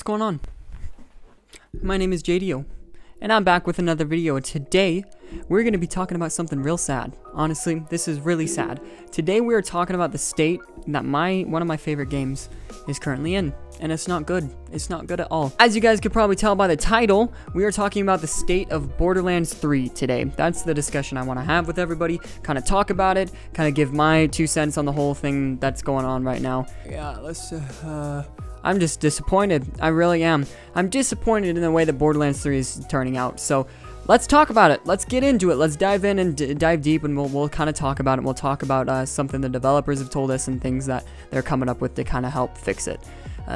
What's going on? My name is Jdyo, and I'm back with another video. Today, we're going to be talking about something real sad. Honestly, this is really sad. Today, we are talking about the state that one of my favorite games is currently in, and it's not good. It's not good at all. As you guys could probably tell by the title, we are talking about the state of Borderlands 3 today. That's the discussion I want to have with everybody, kind of talk about it, kind of give my 2 cents on the whole thing that's going on right now. Yeah, I'm just disappointed. I really am. I'm disappointed in the way that Borderlands 3 is turning out. So let's talk about it. Let's get into it. Let's dive in and dive deep, and we'll kind of talk about it. We'll talk about something the developers have told us and things that they're coming up with to kind of help fix it.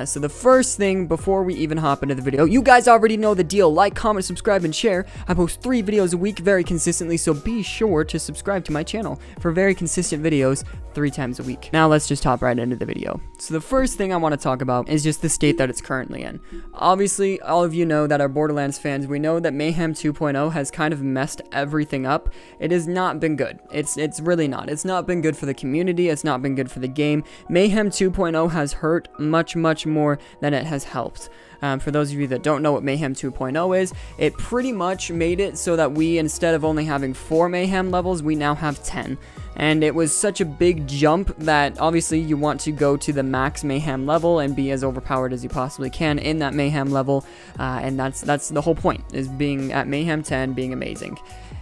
So the first thing, before we even hop into the video, you guys already know the deal. Like, comment, subscribe, and share. I post 3 videos a week very consistently, so be sure to subscribe to my channel for very consistent videos 3 times a week. Now let's just hop right into the video. So the first thing I want to talk about is just the state that it's currently in. Obviously, all of you know that are Borderlands fans. We know that Mayhem 2.0 has kind of messed everything up. It has not been good. It's really not. It's not been good for the community. It's not been good for the game. Mayhem 2.0 has hurt much more than it has helped. For those of you that don't know what Mayhem 2.0 is, it pretty much made it so that we, instead of only having 4 Mayhem levels, we now have 10. And it was such a big jump that obviously you want to go to the max Mayhem level and be as overpowered as you possibly can in that Mayhem level, and that's the whole point, is being at Mayhem 10, being amazing.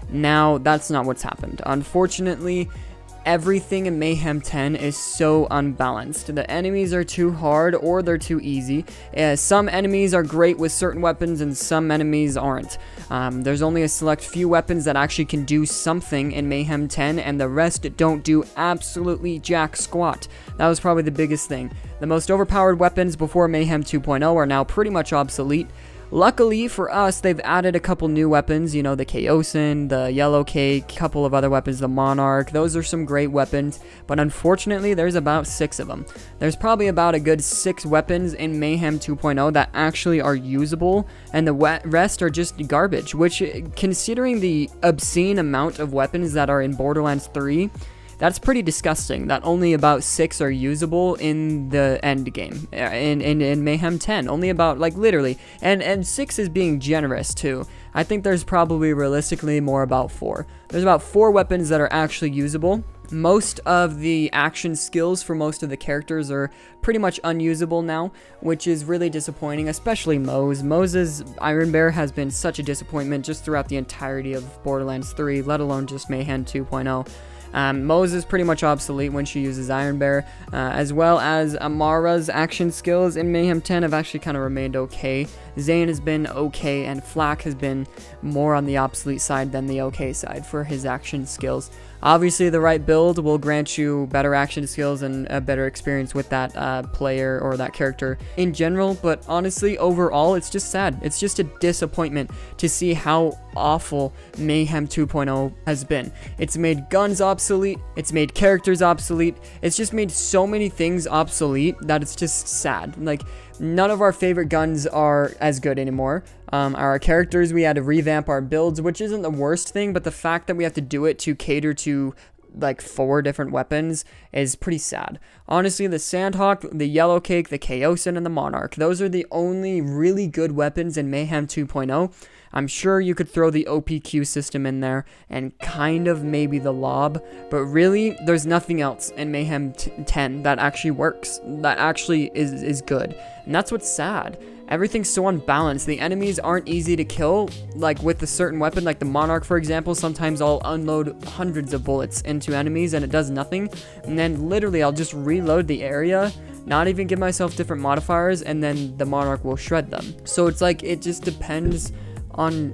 Now, that's not what's happened. Unfortunately, everything in Mayhem 10 is so unbalanced. The enemies are too hard or they're too easy. Some enemies are great with certain weapons and some enemies aren't. There's only a select few weapons that actually can do something in Mayhem 10, and the rest don't do absolutely jack squat. That was probably the biggest thing. The most overpowered weapons before Mayhem 2.0 are now pretty much obsolete. Luckily for us, they've added a couple new weapons, you know, the Chaosin, the Yellow Cake, a couple of other weapons, the Monarch. Those are some great weapons, but unfortunately, there's about 6 of them. There's probably about a good 6 weapons in Mayhem 2.0 that actually are usable, and the rest are just garbage, which, considering the obscene amount of weapons that are in Borderlands 3, that's pretty disgusting that only about 6 are usable in the end game. In Mayhem 10, only about, like, literally. And 6 is being generous, too. I think there's probably realistically more about 4. There's about 4 weapons that are actually usable. Most of the action skills for most of the characters are pretty much unusable now, which is really disappointing, especially Moze. Moze's Iron Bear has been such a disappointment just throughout the entirety of Borderlands 3, let alone just Mayhem 2.0. Moze is pretty much obsolete when she uses Iron Bear, as well as Amara's action skills in Mayhem 10 have actually kind of remained okay. Zane has been okay, and Flak has been more on the obsolete side than the okay side for his action skills. Obviously, the right build will grant you better action skills and a better experience with that player or that character in general, but honestly, overall, it's just sad. It's just a disappointment to see how awful Mayhem 2.0 has been. It's made guns obsolete, it's made characters obsolete, it's just made so many things obsolete that it's just sad. Like, none of our favorite guns are as good anymore. Our characters, we had to revamp our builds, which isn't the worst thing, but the fact that we have to do it to cater to like 4 different weapons is pretty sad. Honestly, the Sandhawk, the Yellow Cake, the Chaosin, and the Monarch, those are the only really good weapons in Mayhem 2.0. I'm sure you could throw the OPQ system in there and kind of maybe the Lob, but really, there's nothing else in Mayhem 10 that actually works, that actually is good, and that's what's sad. Everything's so unbalanced. The enemies aren't easy to kill, like with a certain weapon, like the Monarch, for example. Sometimes I'll unload hundreds of bullets into enemies and it does nothing, and then literally I'll just reload the area, not even give myself different modifiers, and then the Monarch will shred them. So it's like, it just depends on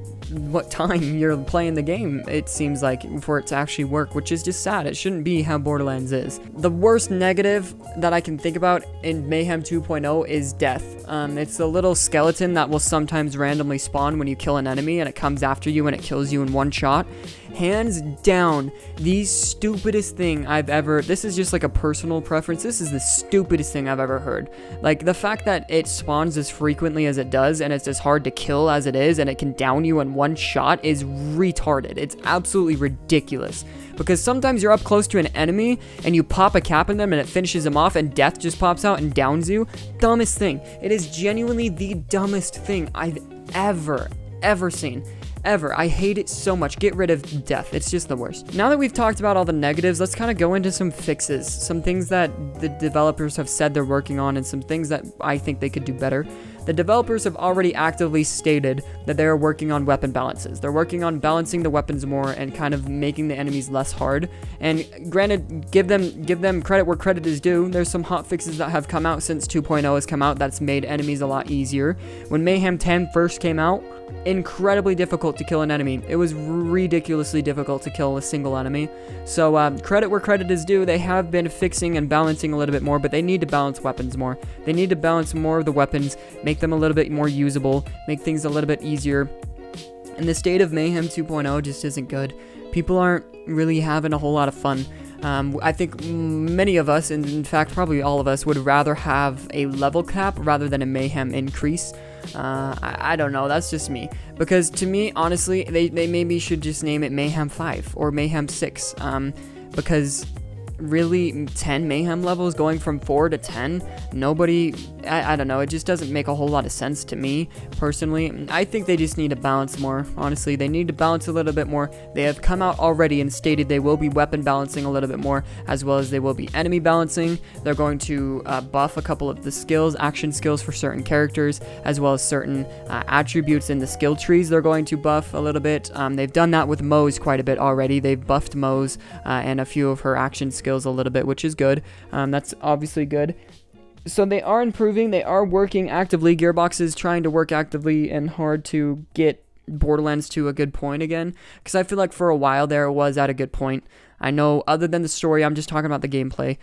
what time you're playing the game, it seems like, for it to actually work, which is just sad. It shouldn't be how Borderlands is. The worst negative that I can think about in Mayhem 2.0 is death. It's a little skeleton that will sometimes randomly spawn when you kill an enemy, and it comes after you and it kills you in one shot. Hands down, the stupidest thing I've ever, this is just like a personal preference, this is the stupidest thing I've ever heard. Like, the fact that it spawns as frequently as it does, and it's as hard to kill as it is, and it can down you in one shot is retarded. It's absolutely ridiculous. Because sometimes you're up close to an enemy and you pop a cap in them and it finishes them off and death just pops out and downs you. Dumbest thing. It is genuinely the dumbest thing I've ever seen. Ever. I hate it so much. Get rid of death. It's just the worst. Now that we've talked about all the negatives, let's kind of go into some fixes. Some things that the developers have said they're working on and some things that I think they could do better. The developers have already actively stated that they are working on weapon balances. They're working on balancing the weapons more and kind of making the enemies less hard. And granted, give them credit where credit is due. There's some hot fixes that have come out since 2.0 has come out that's made enemies a lot easier. When Mayhem 10 first came out, incredibly difficult to kill an enemy. It was ridiculously difficult to kill a single enemy. So credit where credit is due. They have been fixing and balancing a little bit more, but they need to balance weapons more. They need to balance more of the weapons, make them a little bit more usable, make things a little bit easier. And the state of Mayhem 2.0 just isn't good. People aren't really having a whole lot of fun. I think many of us, and in fact probably all of us, would rather have a level cap rather than a Mayhem increase. I don't know, that's just me. Because to me, honestly, they maybe should just name it Mayhem 5 or Mayhem 6. Because really 10 Mayhem levels going from 4 to 10, nobody, I don't know, it just doesn't make a whole lot of sense to me personally. I think they just need to balance more. Honestly, they need to balance a little bit more. They have come out already and stated they will be weapon balancing a little bit more, as well as they will be enemy balancing. They're going to buff a couple of the skills, action skills for certain characters, as well as certain attributes in the skill trees they're going to buff a little bit. They've done that with Moe's quite a bit already. They've buffed Moe's and a few of her action skills a little bit, which is good. That's obviously good. So they are improving, they are working actively. Gearbox is trying to work actively and hard to get Borderlands to a good point again, because I feel like for a while there it was at a good point. I know other than the story, I'm just talking about the gameplay,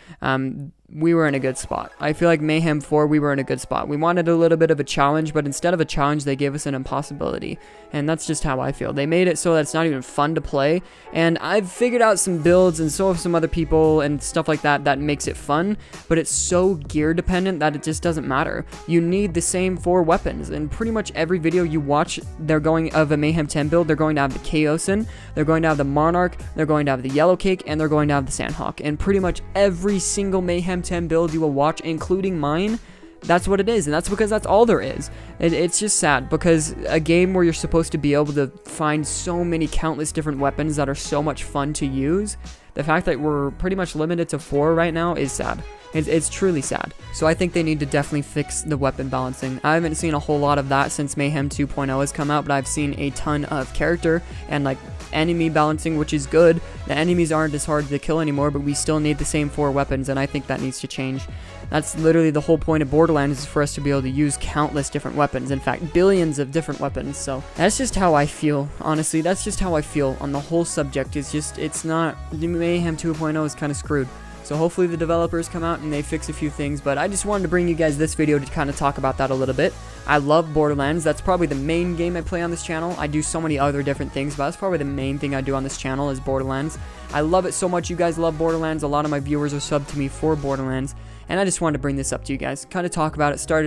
we were in a good spot. I feel like Mayhem 4, we were in a good spot. We wanted a little bit of a challenge, but instead of a challenge, they gave us an impossibility. And that's just how I feel. They made it so that it's not even fun to play. And I've figured out some builds, and so have some other people, and stuff like that, that makes it fun. But it's so gear dependent that it just doesn't matter. You need the same 4 weapons. And pretty much every video you watch, they're going of a Mayhem 10 build, they're going to have the Chaosin, they're going to have the Monarch, they're going to have the Yellow Cake, and they're going to have the Sandhawk. And pretty much every single Mayhem 10 build you will watch, including mine, that's what it is, and that's because that's all there is. It's just sad, because a game where you're supposed to be able to find so many countless different weapons that are so much fun to use, the fact that we're pretty much limited to 4 right now is sad. It's truly sad. So I think they need to definitely fix the weapon balancing. I haven't seen a whole lot of that since Mayhem 2.0 has come out, but I've seen a ton of character and like enemy balancing, which is good. The enemies aren't as hard to kill anymore, but we still need the same 4 weapons, and I think that needs to change. That's literally the whole point of Borderlands, is for us to be able to use countless different weapons. In fact, billions of different weapons. So that's just how I feel. Honestly, that's just how I feel on the whole subject. It's not, Mayhem 2.0 is kind of screwed. So hopefully the developers come out and they fix a few things, but I just wanted to bring you guys this video to kind of talk about that a little bit. I love Borderlands. That's probably the main game I play on this channel. I do so many other different things, but that's probably the main thing I do on this channel is Borderlands. I love it so much. You guys love Borderlands. A lot of my viewers are subbed to me for Borderlands, and I just wanted to bring this up to you guys, kind of talk about it, start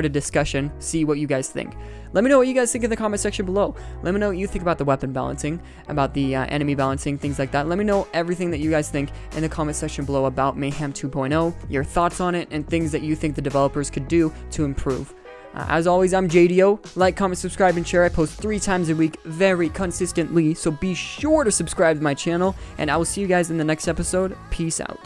a discussion, see what you guys think. Let me know what you guys think in the comment section below. Let me know what you think about the weapon balancing, about the enemy balancing, things like that. Let me know everything that you guys think in the comment section below about Mayhem 2.0, your thoughts on it, and things that you think the developers could do to improve. As always, I'm Jdyo. Like, comment, subscribe, and share. I post 3 times a week very consistently, so be sure to subscribe to my channel, and I will see you guys in the next episode. Peace out.